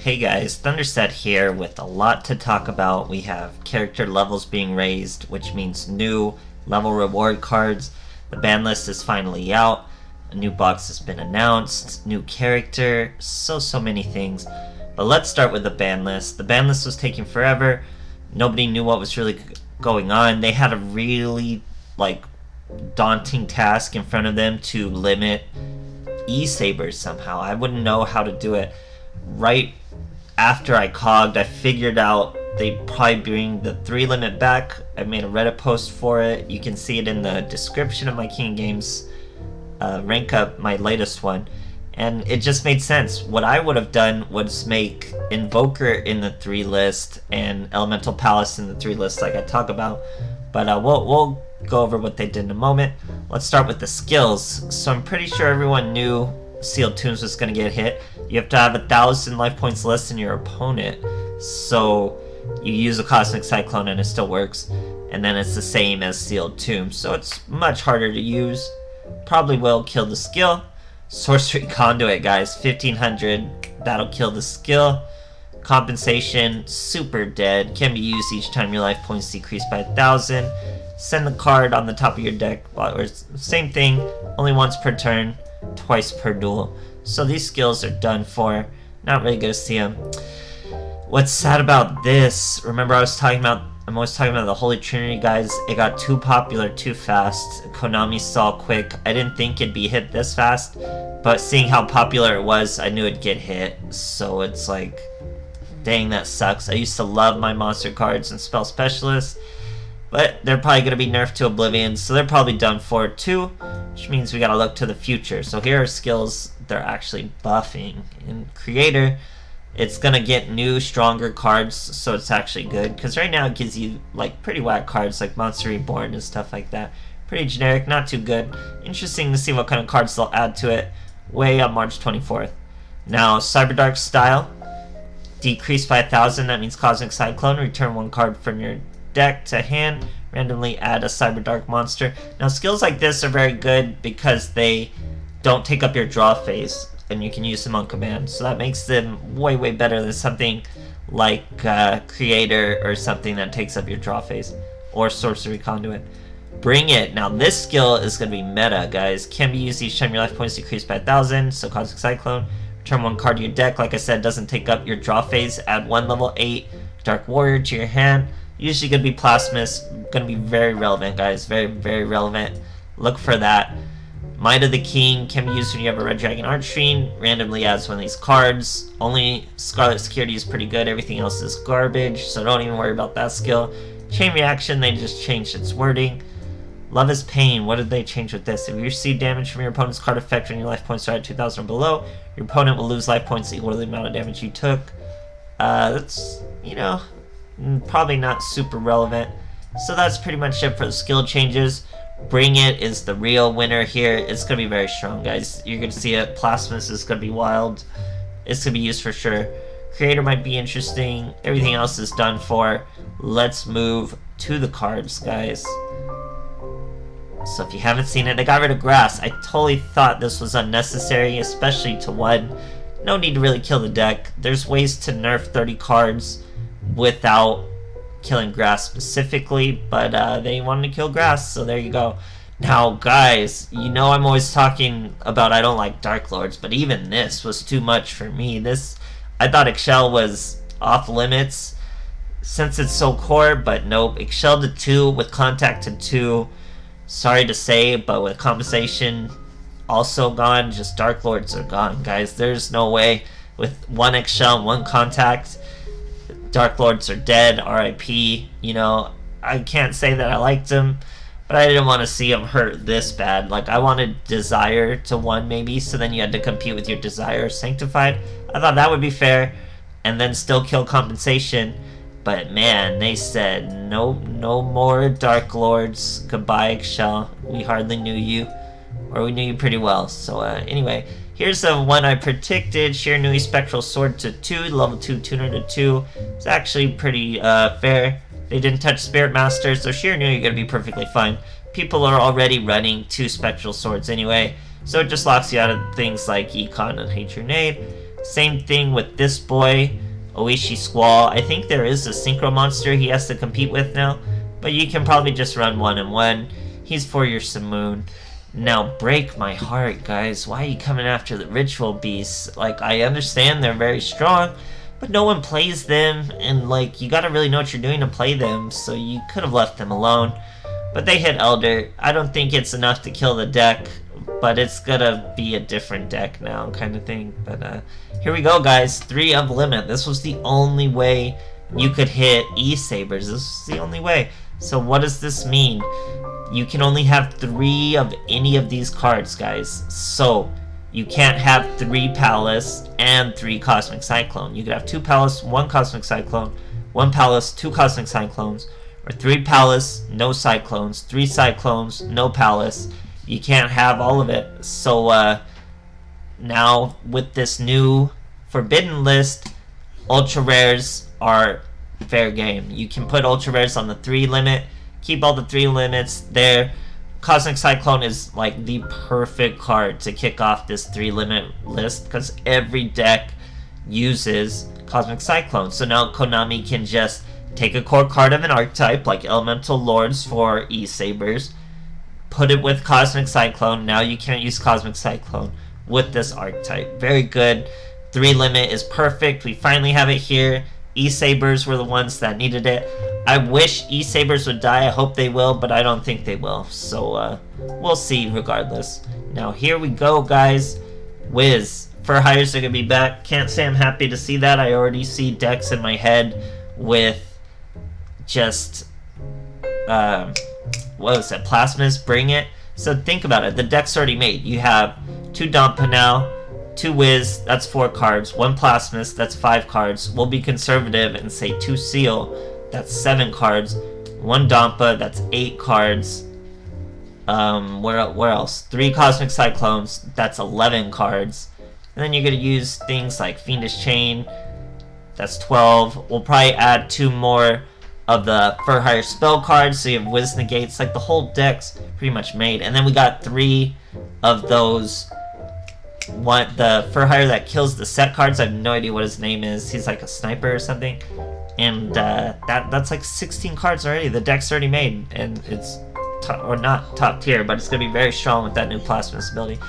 Hey guys, Thunderset here with a lot to talk about. We have character levels being raised, which means new level reward cards. The ban list is finally out. A new box has been announced. New character. So many things. But let's start with the ban list. The ban list was taking forever. Nobody knew what was really going on. They had a really daunting task in front of them to limit E-sabers somehow. I wouldn't know how to do it. Right after I cogged, I figured out they'd probably bring the 3 limit back. I made a Reddit post for it. You can see it in the description of my King Games rank up, my latest one. And it just made sense. What I would have done was make Invoker in the 3 list and Elemental Palace in the 3 list like I talk about. But we'll go over what they did in a moment. Let's start with the skills. So I'm pretty sure everyone knew Sealed Tombs was going to get hit. You have to have 1,000 life points less than your opponent. So you use a Cosmic Cyclone and it still works. And then it's the same as Sealed Tombs. So it's much harder to use. Probably will kill the skill. Sorcery Conduit, guys. 1,500. That'll kill the skill. Compensation, super dead. Can be used each time your life points decrease by 1,000. Send the card on the top of your deck. Or same thing, only once per turn, twice per duel. So these skills are done for. Not really gonna see them. What's sad about this, remember I'm always talking about the Holy Trinity, guys. It got too popular too fast. Konami saw quick. I didn't think it'd be hit this fast, but seeing how popular it was, I knew it'd get hit. So it's like, dang, that sucks. I used to love my monster cards and spell specialists, but they're probably going to be nerfed to oblivion, so they're probably done for too, which means we got to look to the future. So here are skills they're actually buffing. In Creator, it's going to get new, stronger cards, so it's actually good, because right now it gives you pretty whack cards like Monster Reborn and stuff like that. Pretty generic, not too good. Interesting to see what kind of cards they'll add to it way on March 24th. Now, Cyberdark style, decreased by 1,000, that means Cosmic Cyclone. Return 1 card from your deck to hand, randomly add a Cyberdark monster. Now skills like this are very good because they don't take up your draw phase and you can use them on command, so that makes them way better than something like Creator or something that takes up your draw phase, or Sorcery Conduit. Bring It. Now this skill is going to be meta, guys. Can be used each time your life points decrease by 1,000, so Cosmic Cyclone. Return 1 card to your deck. Like I said, doesn't take up your draw phase. Add 1 level 8 Dark Warrior to your hand. Usually going to be Plasmus. Going to be very relevant, guys. Very relevant. Look for that. Might of the King can be used when you have a Red Dragon Archfiend. Randomly adds one of these cards. Only Scarlet Security is pretty good. Everything else is garbage, so don't even worry about that skill. Chain Reaction, they just changed its wording. Love is Pain. What did they change with this? If you receive damage from your opponent's card effect when your life points are at 2,000 or below, your opponent will lose life points equal to the amount of damage you took. That's, probably not super relevant. So that's pretty much it for the skill changes. Bring It is the real winner here. It's going to be very strong, guys. You're going to see it. Plasmus is going to be wild. It's going to be used for sure. Creator might be interesting. Everything else is done for. Let's move to the cards, guys. So if you haven't seen it, they got rid of Grass. I totally thought this was unnecessary, especially to 1. No need to really kill the deck. There's ways to nerf 30 cards without killing Grass specifically, but they wanted to kill Grass, so there you go. Now guys, I'm always talking about I don't like Darklords, but even this was too much for me. I thought Excel was off limits since it's so core, but nope. Excel to 2 with Contact to 2. Sorry to say, but with Compensation also gone, just Darklords are gone, guys. There's no way. With 1 Excel, 1 Contact, Darklords are dead, RIP. I can't say that I liked them, but I didn't want to see them hurt this bad. I wanted Desire to 1 maybe, so then you had to compete with your Desire Sanctified. I thought that would be fair, and then still kill Compensation. But man, they said no more Darklords. Goodbye, Excel. We hardly knew you, or we knew you pretty well. So anyway, here's the one I predicted. Shiranui Spectral Sword to 2, level 2 tuner to 2. It's actually pretty fair. They didn't touch Spirit Master, so Shiranui are gonna be perfectly fine. People are already running 2 Spectral Swords anyway, so it just locks you out of things like Econ and Hatred Nade. Same thing with this boy, Oishi Squall. I think there is a synchro monster he has to compete with now, but you can probably just run 1 and 1. He's for your Simoon. Now, break my heart, guys. Why are you coming after the ritual beasts? Like, I understand they're very strong, but no one plays them, and like, you gotta really know what you're doing to play them, so you could have left them alone. But they hit Elder. I don't think it's enough to kill the deck, but it's gonna be a different deck now, kind of thing. But here we go, guys. 3 of limit. This was the only way you could hit E-Sabers. This was the only way. So what does this mean? You can only have 3 of any of these cards, guys. So you can't have 3 Palace and 3 Cosmic Cyclone. You could have 2 Palace, 1 Cosmic Cyclone, 1 Palace, 2 Cosmic Cyclones, or 3 Palace, no Cyclones, 3 Cyclones, no Palace. You can't have all of it. So now with this new forbidden list, ultra rares are fair game. You can put ultra rares on the 3 limit, keep all the 3 limits there. Cosmic Cyclone is like the perfect card to kick off this 3 limit list because every deck uses Cosmic Cyclone. So now Konami can just take a core card of an archetype like Elemental Lords for E-Sabers, put it with Cosmic Cyclone. Now you can't use Cosmic Cyclone with this archetype. Very good. 3 limit is perfect. We finally have it here. E-Sabers were the ones that needed it. I wish E-Sabers would die. I hope they will, but I don't think they will. So we'll see regardless. Now here we go, guys. Wiz. For hires are going to be back. Can't say I'm happy to see that. I already see decks in my head with just what was it? Plasmas, bring it. So think about it. The deck's already made. You have 2 Dampa now, 2 Wiz, that's 4 cards, 1 Plasmas, that's 5 cards. We'll be conservative and say 2 Seal, that's 7 cards, 1 Dampa, that's 8 cards. Where else? 3 Cosmic Cyclones, that's 11 cards. And then you're going to use things like Fiendish Chain, that's 12. We'll probably add 2 more of the For Hire spell cards, so you have Wiz Negates. Like, the whole deck's pretty much made. And then we got 3 of those. The For Hire that kills the set cards, I have no idea what his name is. He's like a sniper or something. And that's like 16 cards already. The deck's already made, and it's or not top tier, but it's gonna be very strong with that new Plasmas ability.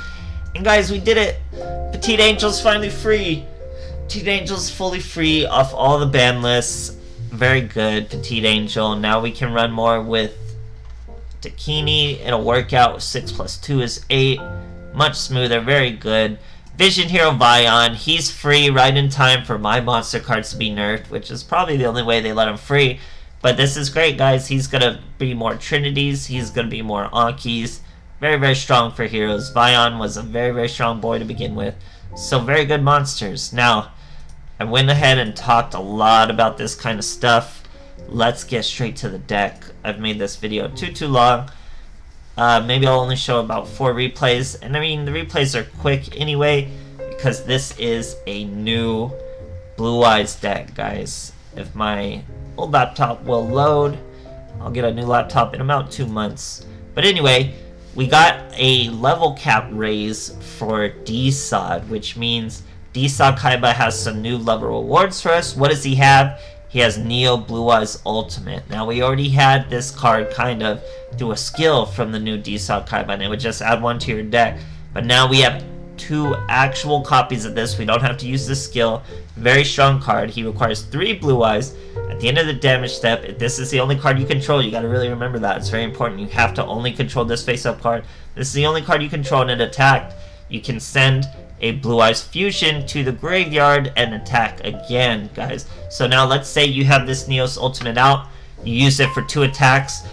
And guys, we did it. Petite Angel's finally free. Petite Angel's fully free off all the ban lists. Very good, Petite Angel. Now we can run more with Takini. It'll work out. 6 plus 2 is 8. Much smoother, very good. Vision Hero Vion, he's free right in time for my monster cards to be nerfed, which is probably the only way they let him free. But this is great, guys. He's going to be more Trinities. He's going to be more Ankis. Very, very strong for heroes. Vion was a very, very strong boy to begin with. So very good monsters. Now, I went ahead and talked a lot about this kind of stuff. Let's get straight to the deck. I've made this video too long. Maybe I'll only show about 4 replays. And I mean, the replays are quick anyway, because this is a new Blue Eyes deck, guys. If my old laptop will load, I'll get a new laptop in about 2 months. But anyway, we got a level cap raise for DSOD, which means DSOD Kaiba has some new level rewards for us. What does he have? He has Neo Blue Eyes Ultimate. Now, we already had this card kind of do a skill from the new DSOD Kaiba, and it would just add 1 to your deck. But now we have 2 actual copies of this. We don't have to use this skill. Very strong card. He requires 3 Blue Eyes. At the end of the damage step, if this is the only card you control, you gotta really remember that. It's very important. You have to only control this face-up card. This is the only card you control, and it attacked. You can send a Blue Eyes Fusion to the graveyard and attack again, guys. So now let's say you have this Neos Ultimate out. You use it for 2 attacks.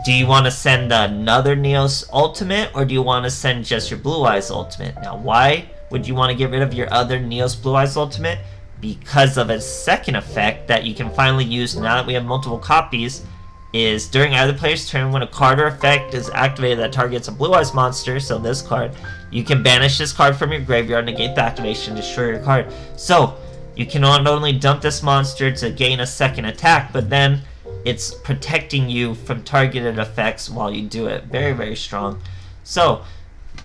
Do you want to send another Neos Ultimate, or do you want to send just your Blue Eyes Ultimate? Now, why would you want to get rid of your other Neos Blue Eyes Ultimate? Because of a second effect that you can finally use now that we have multiple copies, is during either player's turn, when a card or effect is activated that targets a Blue Eyes monster, so this card, you can banish this card from your graveyard, negate the activation, destroy your card. So, you can not only dump this monster to gain a second attack, but then it's protecting you from targeted effects while you do it. Very, very strong. So,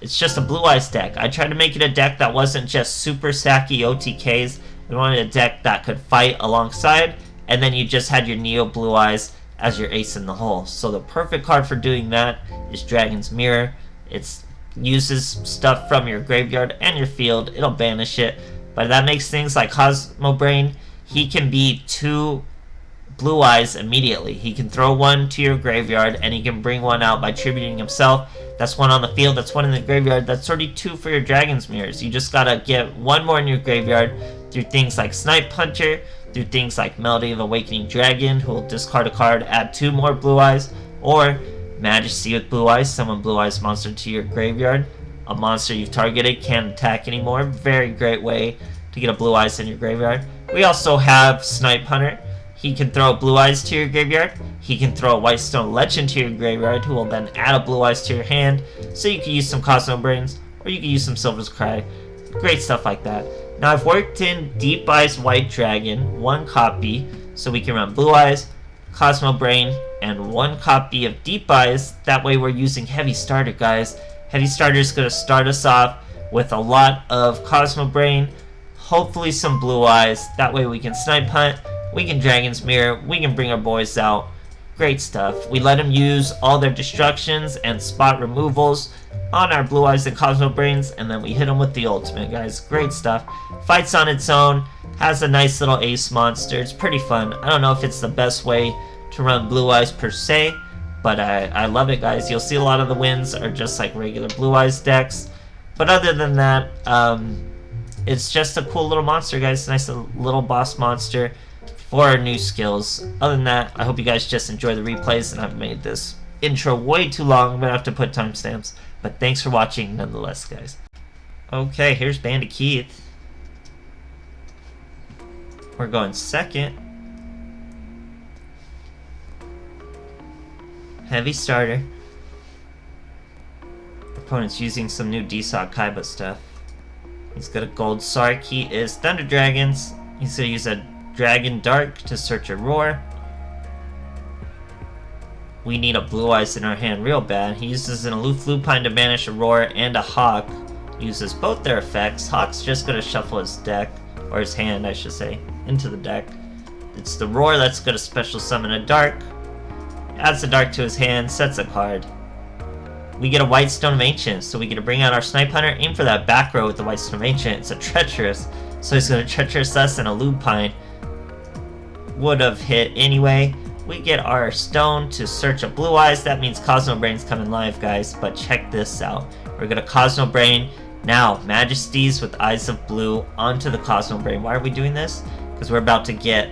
It's just a Blue Eyes deck. I tried to make it a deck that wasn't just super sacky OTKs. I wanted a deck that could fight alongside, and then you just had your Neo Blue Eyes as your ace in the hole. So the perfect card for doing that is Dragon's Mirror. It uses stuff from your graveyard and your field. It'll banish it, but that makes things like Cosmo Brain. He can be 2 Blue Eyes immediately. He can throw 1 to your graveyard, and he can bring 1 out by tributing himself. That's 1 on the field, that's 1 in the graveyard. That's already 2 for your Dragon's Mirrors. You just gotta get 1 more in your graveyard through things like Snipe Puncher, through things like Melody of Awakening Dragon, who will discard a card, add 2 more Blue Eyes, or Majesty with Blue Eyes, summon Blue Eyes monster to your graveyard. A monster you've targeted can't attack anymore. Very great way to get a Blue Eyes in your graveyard. We also have Snipe Hunter. He can throw Blue Eyes to your graveyard. He can throw a Whitestone Legend to your graveyard, who will then add a Blue Eyes to your hand. So you can use some Cosmo Brains, or you can use some Silver's Cry. Great stuff like that. Now I've worked in Deep Eyes White Dragon, 1 copy, so we can run Blue Eyes, Cosmo Brain, and 1 copy of Deep Eyes. That way we're using Heavy Starter, guys. Heavy Starter is going to start us off with a lot of Cosmo Brain, hopefully some Blue Eyes. That way we can Snipe Hunt, we can Dragon's Mirror, we can bring our boys out. Great stuff. We let them use all their destructions and spot removals on our Blue Eyes and Cosmo Brains, and then we hit them with the ultimate, guys. Great stuff. Fights on its own, has a nice little ace monster. It's pretty fun. I don't know if it's the best way to run Blue Eyes per se, but I love it, guys. You'll see a lot of the wins are just like regular Blue Eyes decks, but other than that, it's just a cool little monster, guys. Nice little boss monster for our new skills. Other than that, I hope you guys just enjoy the replays, and I've made this intro way too long. I'm gonna have to put timestamps, but thanks for watching nonetheless, guys. Okay, here's Bandit Keith. We're going second. Heavy Starter. Opponent's using some new DSOC Kaiba stuff. He's got a gold Sark. He is Thunder Dragons. He's gonna use a Dragon Dark to search a Roar. We need a Blue Eyes in our hand real bad. He uses an Aloof Lupine to banish a Roar and a Hawk. He uses both their effects. Hawk's just gonna shuffle his deck, or his hand I should say, into the deck. It's the Roar that's gonna special summon a Dark. Adds a Dark to his hand, sets a card. We get a Whitestone of Ancient, so we get to bring out our Snipe Hunter, aim for that back row with the Whitestone of Ancient. It's a Treacherous, so he's gonna Treacherous us, and a Lupine would have hit anyway. We get our Stone to search a Blue Eyes. That means Cosmo Brain's coming live, guys, but check this out. We're gonna Cosmo Brain now Majesties with Eyes of Blue onto the Cosmo Brain. Why are we doing this? Because we're about to get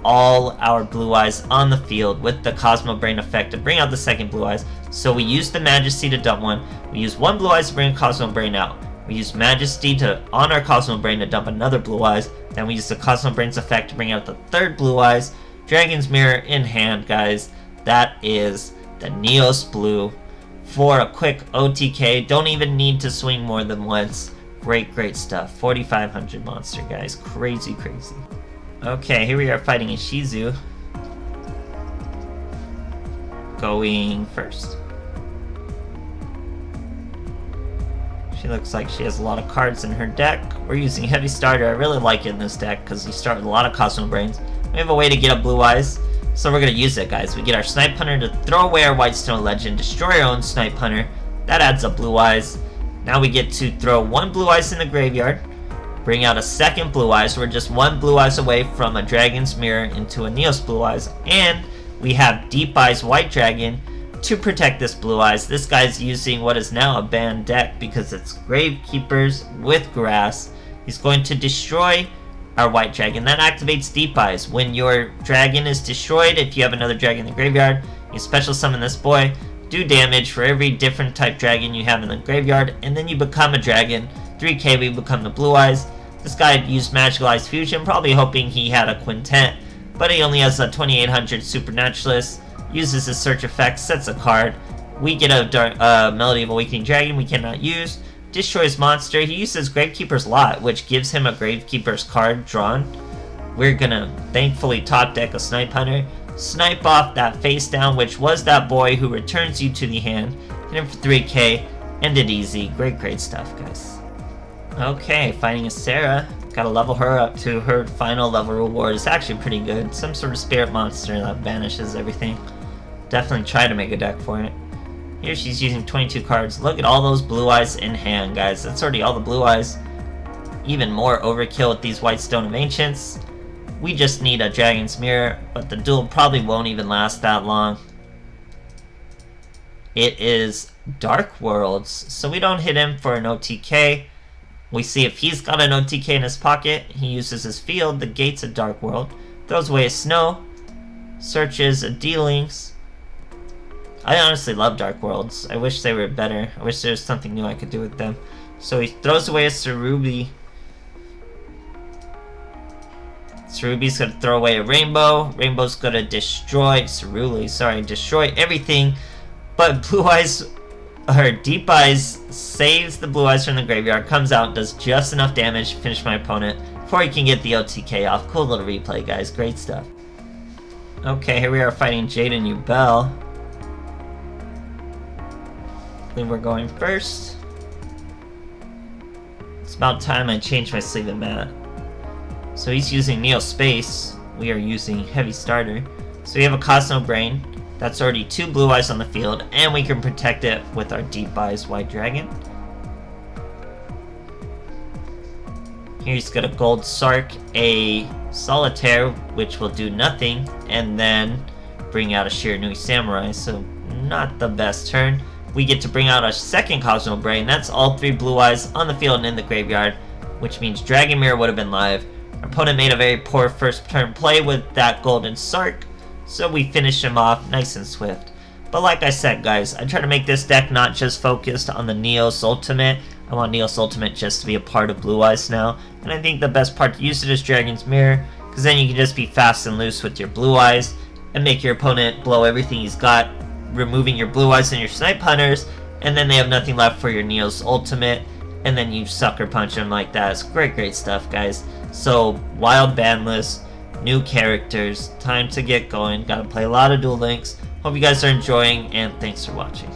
all our Blue Eyes on the field with the Cosmo Brain effect to bring out the second Blue Eyes. So we use the Majesty to dump 1. We use 1 Blue Eyes to bring a Cosmo Brain out. We use Majesty on our Cosmo Brain to dump another Blue Eyes. Then we use the Cosmo Brain's effect to bring out the third Blue Eyes. Dragon's Mirror in hand, guys. That is the Neos Blue for a quick OTK. Don't even need to swing more than once. Great stuff. 4,500 monster, guys. Crazy. Okay, here we are fighting a Shizu. Going first. She looks like she has a lot of cards in her deck. We're using Heavy Starter. I really like it in this deck because you start with a lot of Cosmo Brains. We have a way to get a Blue Eyes, so we're going to use it, guys. We get our Snipe Hunter to throw away our Whitestone Legend, destroy our own Snipe Hunter. That adds a Blue Eyes. Now we get to throw 1 Blue Eyes in the graveyard, bring out a second Blue Eyes. We're just 1 Blue Eyes away from a Dragon's Mirror into a Neos Blue Eyes. And we have Deep Eyes White Dragon to protect this Blue Eyes. This guy's using what is now a banned deck because it's Gravekeepers with Grass. He's going to destroy our White Dragon. That activates Deep Eyes. When your dragon is destroyed, if you have another dragon in the graveyard, you special summon this boy, do damage for every different type dragon you have in the graveyard, and then you become a dragon. 3k, we become the Blue Eyes. This guy used Magical Eyes Fusion, probably hoping he had a Quintet, but he only has a 2800 Supernaturalist. Uses his search effect, sets a card. We get a Melody of Awakening Dragon we cannot use. Destroys monster. He uses Gravekeeper's Lot, which gives him a Gravekeeper's card drawn. We're gonna thankfully top deck a Snipe Hunter. Snipe off that face down, which was that boy who returns you to the hand. Hit him for 3k. Ended easy. Great stuff, guys. Okay, fighting a Sarah. Gotta level her up to her final level reward. It's actually pretty good. Some sort of spirit monster that banishes everything. Definitely try to make a deck for it. Here she's using 22 cards. Look at all those blue eyes in hand, guys. That's already all the blue eyes. Even more overkill with these White Stone of Ancients. We just need a Dragon's Mirror, but the duel probably won't even last that long. It is DARKLORDS, so we don't hit him for an OTK. We see if he's got an OTK in his pocket, he uses his field, the Gates of Dark World, throws away a Snow, searches a Dealings. I honestly love DARKLORDS. I wish they were better. I wish there was something new I could do with them. So he throws away a Cerubi. Cerubi's gonna throw away a Rainbow. Rainbow's gonna destroy destroy everything. But Blue Eyes, or Deep Eyes, saves the Blue Eyes from the graveyard, comes out, does just enough damage to finish my opponent before he can get the OTK off. Cool little replay, guys. Great stuff. Okay, here we are fighting Jade and Ubel. I believe we're going first. It's about time I changed my sleeve and mat. So he's using Neo Space. We are using Heavy Starter. So we have a Cosmo Brain. That's already 2 blue eyes on the field, and we can protect it with our Deep Eyes White Dragon. Here he's got a Gold Sark, a Solitaire, which will do nothing, and then bring out a Shiranui Samurai, so not the best turn. We get to bring out a second Cosmo Brain. That's all 3 blue eyes on the field and in the graveyard, which means Dragon Mirror would have been live. Our opponent made a very poor first turn play with that Golden Sark, so we finish him off nice and swift. But like I said, guys, I try to make this deck not just focused on the Neos Ultimate. I want Neos Ultimate just to be a part of Blue Eyes now. And I think the best part to use it is Dragon's Mirror, because then you can just be fast and loose with your Blue Eyes and make your opponent blow everything he's got, removing your Blue Eyes and your Snipe Hunters, and then they have nothing left for your Neos Ultimate, and then you Sucker Punch them like that. It's great stuff, guys. So, wild ban list. New characters, time to get going. Gotta play a lot of Duel Links. Hope you guys are enjoying, and thanks for watching.